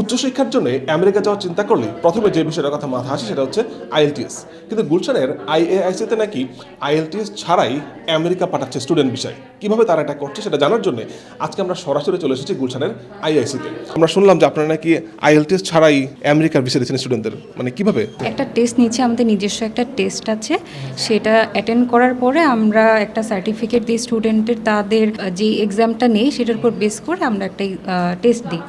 উচ্চশিক্ষার জন্য আমেরিকা যাওয়ার চিন্তা করলে প্রথমে যে বিষয়টার কথা মাথা আসে সেটা হচ্ছে আইএলটিএস। কিন্তু গুলশানের আইএআইসিতে নাকি আইএলটিএস ছাড়াই আমেরিকা পাঠাচ্ছে স্টুডেন্ট বিষয়। কিভাবে তারা এটা করছে সেটা জানার জন্য আজকে আমরা সরাসরি চলে এসেছি গুলশানের আইআইসিতে। আমরা শুনলাম যে আপনারা নাকি আইএলটিএস ছাড়াই আমেরিকার ভিসা দিচ্ছেন স্টুডেন্টদের, মানে কিভাবে? একটা টেস্ট নিচ্ছে, আমাদের নিজস্ব একটা টেস্ট আছে, সেটা অ্যাটেন্ড করার পরে আমরা একটা সার্টিফিকেট দিই স্টুডেন্টের, তাদের যে এক্সামটা নেই সেটার উপর বেস করে আমরা একটা টেস্ট দিই,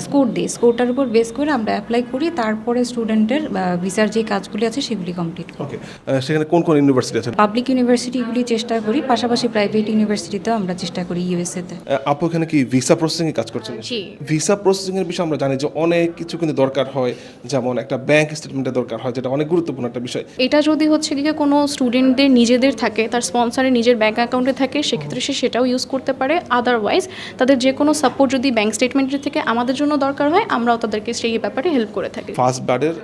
স্কোর দিই, স্কোরটার উপর বেস করে আমরা অ্যাপ্লাই করি, তারপরে স্টুডেন্টের ভিসার যে কাজগুলি আছে সেগুলি কমপ্লিট করি। ওকে, সেখানে কোন কোন ইউনিভার্সিটি আছে? পাবলিক ইউনিভার্সিটিগুলি চেষ্টা করি, পাশাপাশি প্রাইভেট ইউনিভার্সিটিতেও আমরা চেষ্টা করি ইউএসএতে। আপু এখানে কি ভিসা প্রসেসিং এ কাজ করছেন? জি। ভিসা প্রসেসিং এর বিষয়ে আমরা জানি যে অনেক কিছু কিন্তু দরকার হয়, যেমন একটা ব্যাংক স্টেটমেন্টের দরকার হয়, যেটা অনেক গুরুত্বপূর্ণ একটা বিষয়। এটা যদি হচ্ছে কি কোনো স্টুডেন্টদের নিজেদের থাকে, তার স্পন্সরের নিজের ব্যাঙ্ক অ্যাকাউন্টে থাকে, সেক্ষেত্রে সে সেটাও ইউজ করতে পারে। আদারওয়াইজ তাদের যে কোনো সাপোর্ট যদি ব্যাঙ্ক স্টেটমেন্টের থেকে আমাদের জন্য দরকার হয়, আমরাও তাদেরকে সেই ব্যাপারে হেল্প করে থাকি। ফার্স্ট ব্লাডের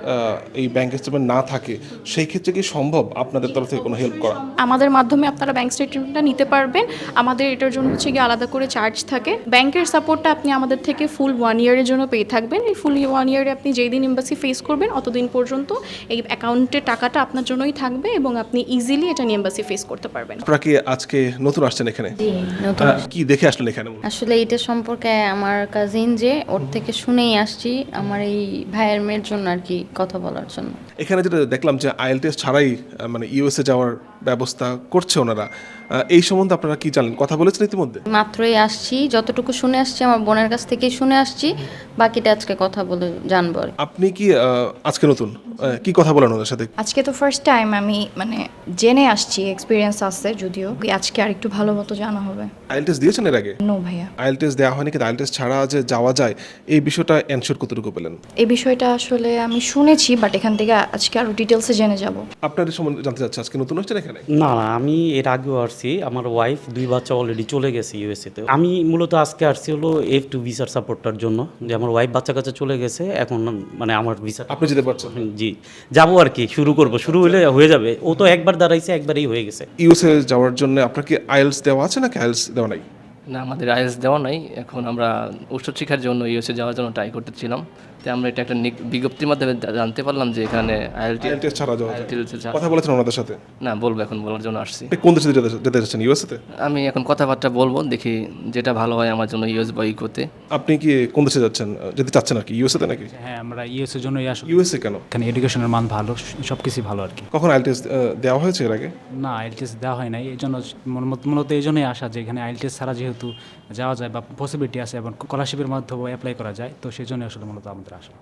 এই ব্যাংক স্টেটমেন্ট না থাকে সেই ক্ষেত্রে কি সম্ভব আপনাদের তরফ থেকে কোনো হেল্প করা? আমাদের মাধ্যমে আপনারা ব্যাঙ্ক স্টেটমেন্টটা নিতে পারবেন। আমাদের এটার জন্য হচ্ছে গিয়ে আলাদা করে চার্জ থাকে। ব্যাংকের সাপোর্টটা আপনি আমাদের থেকে ফুল 1 ইয়ারের জন্য পেয়ে থাকবেন। এই ফুল 1 ইয়ারে আপনি যেই দিন এম্বাসি ফেস করবেন অতদিন পর্যন্ত এই অ্যাকাউন্টের টাকাটা আপনার জন্যই থাকবে এবং আপনি ইজিলি এটা নিয়ে এম্বাসি ফেস করতে পারবেন। আপনারা কি আজকে নতুন আসছেন এখানে? জি, নতুন। কি দেখে আসলেন এখানে? আসলে এটা সম্পর্কে আমার কাজিন যে ওর থেকে শুনেই আসছি, আমার এই ভাইয়ের মেয়ের জন্য আর কি কথা বলার জন্য। এখানে যেটা দেখলাম যে আইএলটিএস ছাড়াই মানে ইউএসএ যাওয়ার ব্যবস্থা করছে ওনারা, এই সম্বন্ধে আপনারা কি জানেন? কথা বলেছেন ইতিমধ্যে? মাত্রই আসছি, যতটুকু শুনে আসছি আমার বোনের কাছ থেকেই শুনে আসছি, বাকিটা আজকে কথা বলে জানবো আর কি। আপনি কি আজকে নতুন, কি কথা বলেন ওদের সাথে? আজকে তো ফার্স্ট টাইম আমি জেনে আসছি, এক্সপিরিয়েন্স আছে যদিও, আজকে আর একটু ভালো মতো জানা হবে। আইএলটিএস দিয়েছেন এর আগে? নো ভাইয়া, আইএলটিএস দেওয়া হয়নি, কিন্তু আইএলটিএস ছাড়া যে যাওয়া যায় এই বিষয়টা এনশিওর কতটুকু পেলেন? এই বিষয়টা আসলে আমি শুনেছি, বাট এখান থেকে আজকে আরো ডিটেলসে জেনে যাব। আপনার এই সম্বন্ধে জানতে চাচ্ছি, আজকে নতুন হচ্ছেন এখানে? না না, আমি এর আগেও আসছি। আমার ওয়াইফ 2 বাচ্চা অলরেডি চলে গেছে ইউএসএতে। আমি মূলত আজকে আসছি হলো F2 ভিসার সাপোর্টটার জন্য, যে আমার ওয়াইফ বাচ্চা কাচ্চা চলে গেছে, এখন মানে আমার ভিসা আপনি যেতে পারছেন? জি, যাবো আর কি, শুরু করব, শুরু হলে হয়ে যাবে। ও তো একবার দাঁড়াইছে, একবারই হয়ে গেছে। ইউএসএ যাওয়ার জন্য আপনার কি আইএলস দেওয়া আছে নাকি আইএলস দেওয়া নাই? না, আমাদের আইএলস দেওয়া নাই। এখন আমরা উচ্চশিক্ষার জন্য ইউএসএ যাওয়ার জন্য ট্রাই করতেছিলাম। তো আমরা এটা একটা বিজ্ঞপ্তির মাধ্যমে জানতে পারলাম যে এখানে আইএলটিএস ছাড়া যাওয়া যায়। আইএলটিএস কথা বলেছেন ওনাদের সাথে? না, বলবো, এখন বলার জন্য আসছি। আপনি কোন দেশে যেতে চাচ্ছেন? ইউএসএতে? আমি এখন কথাবার্তা বলবো, দেখি যেটা ভালো হয় আমার জন্য ইউএস বা ইকোতে। আপনি কি কোন দেশে যাচ্ছেন, যেতে চাচ্ছেন আর কি? ইউএসএতে নাকি? হ্যাঁ, আমরা ইউএসের জন্যই আসলে। ইউএসএ কেন? এখানে এডুকেশনের মান ভালো, সব কিছুই ভালো আর কি। কখন আইএলটিএস দেওয়া হয়েছে এর আগে? না, আইএলটিএস দেওয়া হয় নাই, এই জন্য মূলত এই জন্যই আসা যে এখানে আইএলটিএস ছাড়া যেহেতু যাওয়া যায় বা পসিবিলিটি আছে এবং স্কলারশিপের মাধ্যমে অ্যাপ্লাই করা যায়, তো সেই জন্য আসলে মূলত আমাদের আসা।